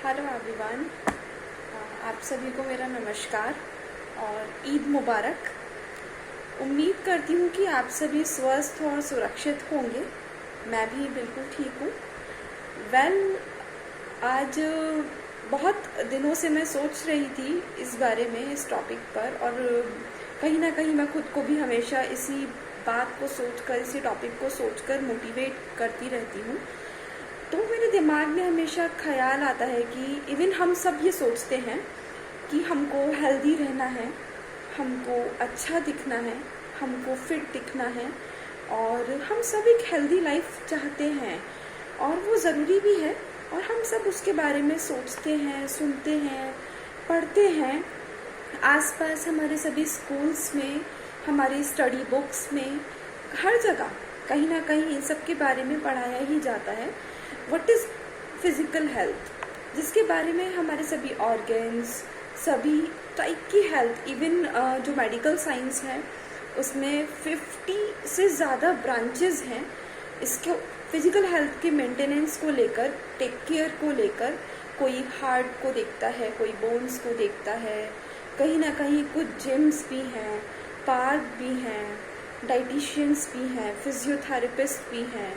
Hello everyone. आप सभी को मेरा नमस्कार और ईद मुबारक। उम्मीद करती हूँ कि आप सभी स्वस्थ और सुरक्षित होंगे। मैं भी बिल्कुल ठीक हूँ। आज बहुत दिनों से मैं सोच रही थी इस बारे में, इस टॉपिक पर, और कहीं ना कहीं मैं खुद को भी हमेशा इसी बात को सोचकर, इसी टॉपिक को सोचकर मोटिवेट करती रहती हूँ। तो मेरे दिमाग में हमेशा ख्याल आता है कि इवन हम सब ये सोचते हैं कि हमको हेल्दी रहना है, हमको अच्छा दिखना है, हमको फिट दिखना है, और हम सब एक हेल्दी लाइफ चाहते हैं और वो ज़रूरी भी है। और हम सब उसके बारे में सोचते हैं, सुनते हैं, पढ़ते हैं। आसपास हमारे सभी स्कूल्स में, हमारी स्टडी बुक्स में, हर जगह कहीं ना कहीं इन सब के बारे में पढ़ाया ही जाता है। व्हाट इज़ फिज़िकल हेल्थ, जिसके बारे में हमारे सभी ऑर्गन्स, सभी टाइप की हेल्थ, इवन जो मेडिकल साइंस है उसमें 50 से ज़्यादा ब्रांचेस हैं। इसके फिज़िकल हेल्थ के मेंटेनेंस को लेकर, टेक केयर को लेकर, कोई हार्ट को देखता है, कोई बोन्स को देखता है, कहीं ना कहीं कुछ जिम्स भी हैं, पार्क भी हैं, डाइटिशियंस भी हैं, फिजियोथेरेपिस्ट भी हैं,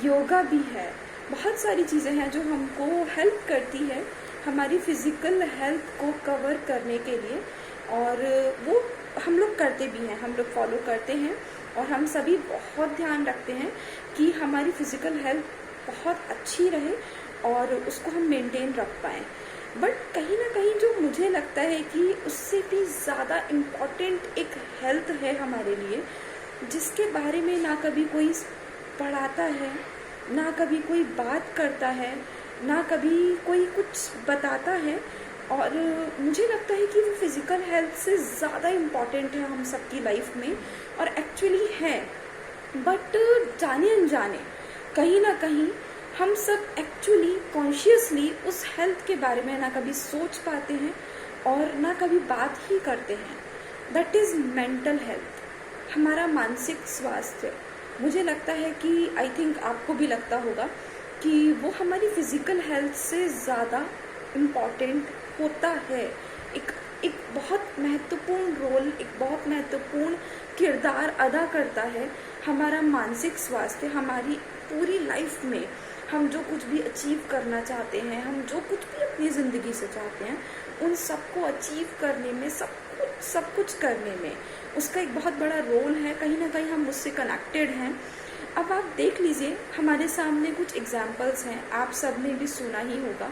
योगा भी है। बहुत सारी चीज़ें हैं जो हमको हेल्प करती है हमारी फिज़िकल हेल्थ को कवर करने के लिए, और वो हम लोग करते भी हैं, हम लोग फॉलो करते हैं, और हम सभी बहुत ध्यान रखते हैं कि हमारी फिज़िकल हेल्थ बहुत अच्छी रहे और उसको हम मेंटेन रख पाएँ। बट कहीं ना कहीं जो मुझे लगता है कि उससे भी ज़्यादा इम्पॉर्टेंट एक हेल्थ है हमारे लिए, जिसके बारे में ना कभी कोई पढ़ाता है, ना कभी कोई बात करता है, ना कभी कोई कुछ बताता है। और मुझे लगता है कि वो फिज़िकल हेल्थ से ज़्यादा इम्पॉर्टेंट है हम सबकी लाइफ में, और एक्चुअली है। बट जाने अनजाने कहीं ना कहीं हम सब एक्चुअली कॉन्शियसली उस हेल्थ के बारे में ना कभी सोच पाते हैं और ना कभी बात ही करते हैं। दैट इज़ मेंटल हेल्थ, हमारा मानसिक स्वास्थ्य। मुझे लगता है कि आई थिंक आपको भी लगता होगा कि वो हमारी फिज़िकल हेल्थ से ज़्यादा इम्पॉर्टेंट होता है। एक बहुत महत्वपूर्ण रोल, एक बहुत महत्वपूर्ण किरदार अदा करता है हमारा मानसिक स्वास्थ्य। हमारी पूरी लाइफ में हम जो कुछ भी अचीव करना चाहते हैं, हम जो कुछ भी अपनी ज़िंदगी से चाहते हैं, उन सबको अचीव करने में, सब कुछ करने में उसका एक बहुत बड़ा रोल है। कहीं ना कहीं हम उससे कनेक्टेड हैं। अब आप देख लीजिए, हमारे सामने कुछ एग्जाम्पल्स हैं, आप सब ने भी सुना ही होगा।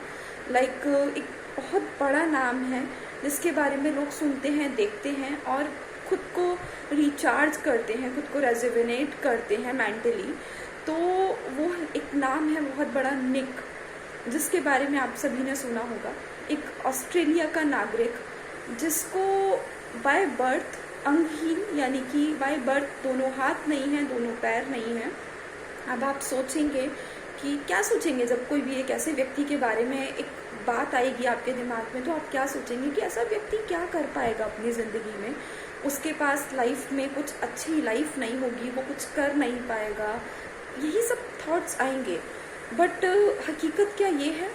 लाइक एक बहुत बड़ा नाम है जिसके बारे में लोग सुनते हैं, देखते हैं और खुद को रिचार्ज करते हैं, खुद को रेजुविनेट करते हैं मेंटली। तो वो एक नाम है बहुत बड़ा, निक, जिसके बारे में आप सभी ने सुना होगा। एक ऑस्ट्रेलिया का नागरिक जिसको बाय बर्थ अंगहीन, यानी कि बाय बर्थ दोनों हाथ नहीं हैं, दोनों पैर नहीं हैं। अब आप सोचेंगे कि क्या सोचेंगे जब कोई भी एक ऐसे व्यक्ति के बारे में एक बात आएगी आपके दिमाग में, तो आप क्या सोचेंगे कि ऐसा व्यक्ति क्या कर पाएगा अपनी ज़िंदगी में। उसके पास लाइफ में कुछ अच्छी लाइफ नहीं होगी, वो कुछ कर नहीं पाएगा, यही सब थॉट्स आएंगे। बट हकीकत क्या ये है?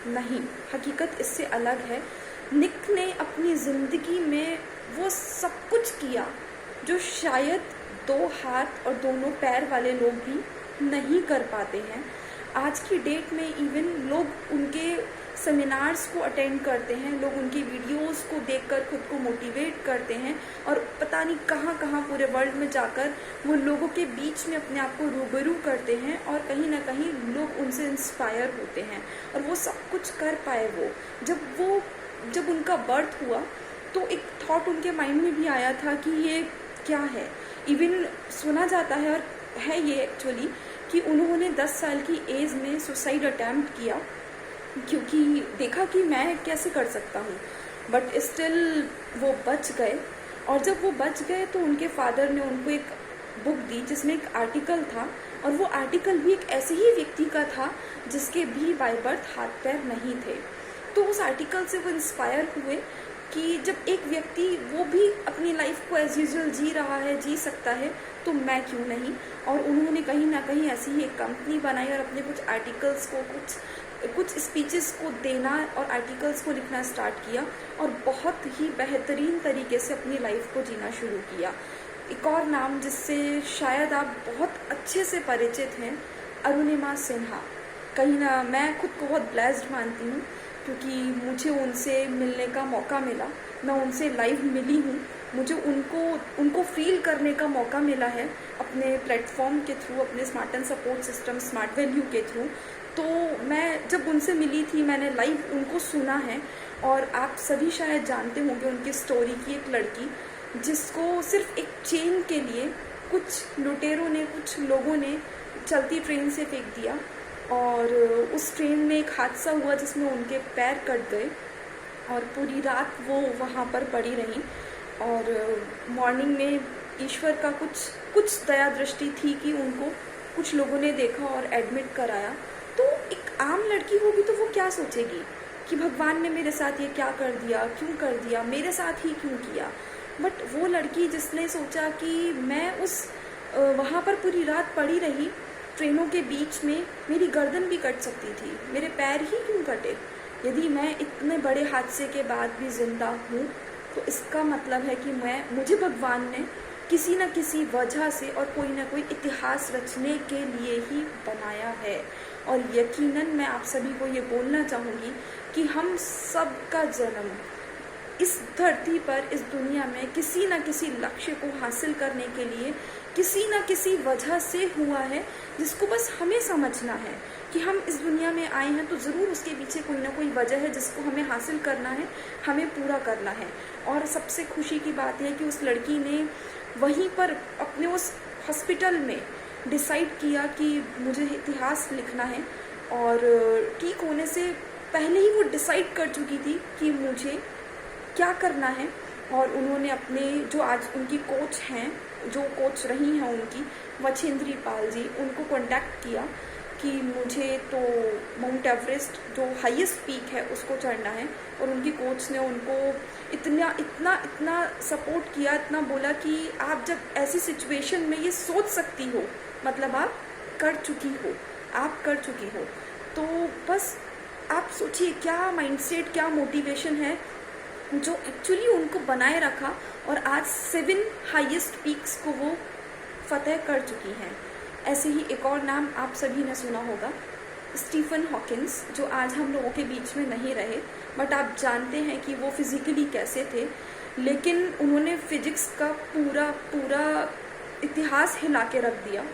नहीं, हकीकत इससे अलग है। निक ने अपनी ज़िंदगी में वो सब कुछ किया जो शायद दो हाथ और दोनों पैर वाले लोग भी नहीं कर पाते हैं। आज की डेट में इवन लोग उनके सेमिनार्स को अटेंड करते हैं, लोग उनकी वीडियोस को देखकर खुद को मोटिवेट करते हैं, और पता नहीं कहाँ कहाँ पूरे वर्ल्ड में जाकर वो लोगों के बीच में अपने आप को रूबरू करते हैं, और कहीं ना कहीं लोग उनसे इंस्पायर होते हैं। और वो सब कुछ कर पाए। वो जब उनका बर्थ हुआ तो एक थॉट उनके माइंड में भी आया था कि ये क्या है। इवन सुना जाता है, और है ये एक्चुअली, कि उन्होंने 10 साल की एज में सुसाइड अटैम्प्ट किया, क्योंकि देखा कि मैं कैसे कर सकता हूँ। बट स्टिल वो बच गए। और जब वो बच गए तो उनके फादर ने उनको एक बुक दी जिसमें एक आर्टिकल था, और वो आर्टिकल भी एक ऐसे ही व्यक्ति का था जिसके भी बाय बर्थ हाथ पैर नहीं थे। तो उस आर्टिकल से वो इंस्पायर हुए कि जब एक व्यक्ति वो भी अपनी लाइफ को एज यूजुअल जी रहा है, जी सकता है, तो मैं क्यों नहीं। और उन्होंने कहीं ना कहीं ऐसी ही एक कंपनी बनाई और अपने कुछ आर्टिकल्स को, कुछ कुछ स्पीचेस को देना और आर्टिकल्स को लिखना स्टार्ट किया और बहुत ही बेहतरीन तरीके से अपनी लाइफ को जीना शुरू किया। एक और नाम जिससे शायद आप बहुत अच्छे से परिचित हैं, अरुणिमा सिन्हा। कहीं ना मैं खुद को बहुत ब्लेस्ड मानती हूँ क्योंकि मुझे उनसे मिलने का मौका मिला, मैं उनसे लाइव मिली हूँ, मुझे उनको फील करने का मौका मिला है अपने प्लेटफॉर्म के थ्रू, अपने smart and support system smart value के थ्रू। तो मैं जब उनसे मिली थी मैंने लाइव उनको सुना है। और आप सभी शायद जानते होंगे उनकी स्टोरी की, एक लड़की जिसको सिर्फ एक चेन के लिए कुछ लुटेरों ने, कुछ लोगों ने चलती ट्रेन से फेंक दिया और उस ट्रेन में एक हादसा हुआ जिसमें उनके पैर कट गए और पूरी रात वो वहाँ पर पड़ी रहीं। और मॉर्निंग में ईश्वर का कुछ दया दृष्टि थी कि उनको कुछ लोगों ने देखा और एडमिट कराया। तो एक आम लड़की होगी तो वो क्या सोचेगी कि भगवान ने मेरे साथ ये क्या कर दिया, क्यों कर दिया, मेरे साथ ही क्यों किया। बट वो लड़की जिसने सोचा कि मैं वहाँ पर पूरी रात पड़ी रही ट्रेनों के बीच में, मेरी गर्दन भी कट सकती थी, मेरे पैर ही क्यों कटे, यदि मैं इतने बड़े हादसे के बाद भी जिंदा हूँ तो इसका मतलब है कि मुझे भगवान ने किसी न किसी वजह से और कोई ना कोई इतिहास रचने के लिए ही बनाया है। और यकीनन मैं आप सभी को ये बोलना चाहूँगी कि हम सब का जन्म इस धरती पर, इस दुनिया में किसी न किसी लक्ष्य को हासिल करने के लिए किसी न किसी वजह से हुआ है, जिसको बस हमें समझना है कि हम इस दुनिया में आए हैं तो ज़रूर उसके पीछे कोई ना कोई वजह है जिसको हमें हासिल करना है, हमें पूरा करना है। और सबसे खुशी की बात है कि उस लड़की ने वहीं पर अपने उस हॉस्पिटल में डिसाइड किया कि मुझे इतिहास लिखना है। और ठीक होने से पहले ही वो डिसाइड कर चुकी थी कि मुझे क्या करना है। और उन्होंने अपने जो आज उनकी कोच हैं, जो कोच रही हैं उनकी, वछेंद्री पाल जी, उनको कांटेक्ट किया कि मुझे तो माउंट एवरेस्ट जो हाईएस्ट पीक है उसको चढ़ना है। और उनकी कोच ने उनको इतना सपोर्ट किया, इतना बोला कि आप जब ऐसी सिचुएशन में ये सोच सकती हो मतलब आप कर चुकी हो, आप कर चुकी हो। तो बस आप सोचिए क्या माइंडसेट, क्या मोटिवेशन है जो एक्चुअली उनको बनाए रखा और आज 7 हाईएस्ट पीक्स को वो फतेह कर चुकी हैं। ऐसे ही एक और नाम आप सभी ने सुना होगा, स्टीफन हॉकिंस, जो आज हम लोगों के बीच में नहीं रहे, बट आप जानते हैं कि वो फिज़िकली कैसे थे। लेकिन उन्होंने फिजिक्स का पूरा इतिहास हिला के रख दिया,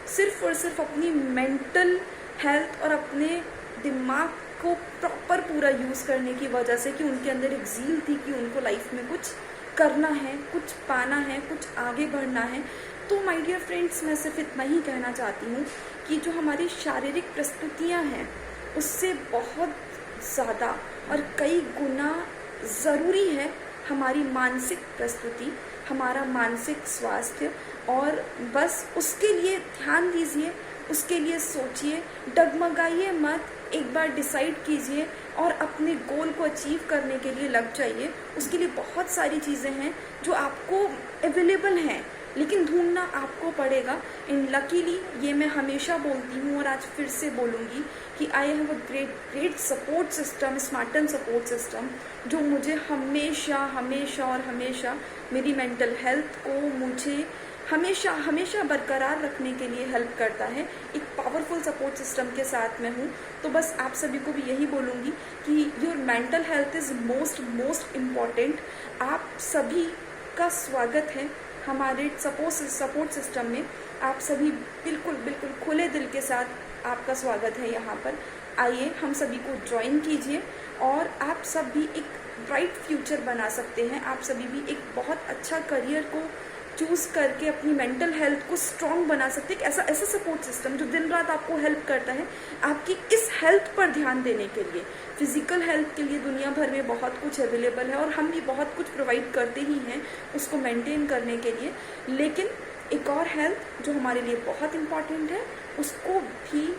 सिर्फ और सिर्फ अपनी मेंटल हेल्थ और अपने दिमाग को प्रॉपर पूरा यूज़ करने की वजह से कि उनके अंदर एक ज़ील थी कि उनको लाइफ में कुछ करना है, कुछ पाना है, कुछ आगे बढ़ना है। तो माय डियर फ्रेंड्स, मैं सिर्फ इतना ही कहना चाहती हूँ कि जो हमारी शारीरिक प्रस्तुतियाँ हैं उससे बहुत ज़्यादा और कई गुना ज़रूरी है हमारी मानसिक प्रस्तुति, हमारा मानसिक स्वास्थ्य। और बस उसके लिए ध्यान दीजिए, उसके लिए सोचिए, डगमगाइए मत, एक बार डिसाइड कीजिए और अपने गोल को अचीव करने के लिए लग जाइए। उसके लिए बहुत सारी चीज़ें हैं जो आपको अवेलेबल हैं, लेकिन ढूंढना आपको पड़ेगा। एंड लकीली ये मैं हमेशा बोलती हूँ और आज फिर से बोलूँगी कि I have a great support system, smart and support system, जो मुझे हमेशा मेरी मेंटल हेल्थ को मुझे हमेशा बरकरार रखने के लिए हेल्प करता है। एक पावरफुल सपोर्ट सिस्टम के साथ मैं हूँ। तो बस आप सभी को भी यही बोलूँगी कि your mental health is most important. आप सभी का स्वागत है हमारे सपोर्ट सिस्टम में। आप सभी बिल्कुल खुले दिल के साथ आपका स्वागत है यहाँ पर। आइए हम सभी को ज्वाइन कीजिए और आप सब भी एक ब्राइट फ्यूचर बना सकते हैं। आप सभी भी एक बहुत अच्छा करियर को चूज़ करके अपनी मेंटल हेल्थ को स्ट्रॉन्ग बना सकते हैं। ऐसा सपोर्ट सिस्टम जो दिन रात आपको हेल्प करता है आपकी इस हेल्थ पर ध्यान देने के लिए। फिजिकल हेल्थ के लिए दुनिया भर में बहुत कुछ अवेलेबल है और हम भी बहुत कुछ प्रोवाइड करते ही हैं उसको मेंटेन करने के लिए। लेकिन एक और हेल्थ जो हमारे लिए बहुत इम्पॉर्टेंट है, उसको भी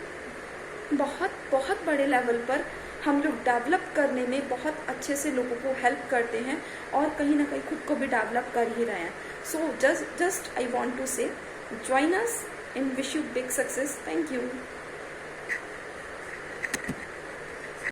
बहुत बड़े लेवल पर हम लोग डेवलप करने में बहुत अच्छे से लोगों को हेल्प करते हैं और कहीं ना कहीं खुद को भी डेवलप कर ही रहे हैं। सो just I want to say join us and wish you big success. Thank you.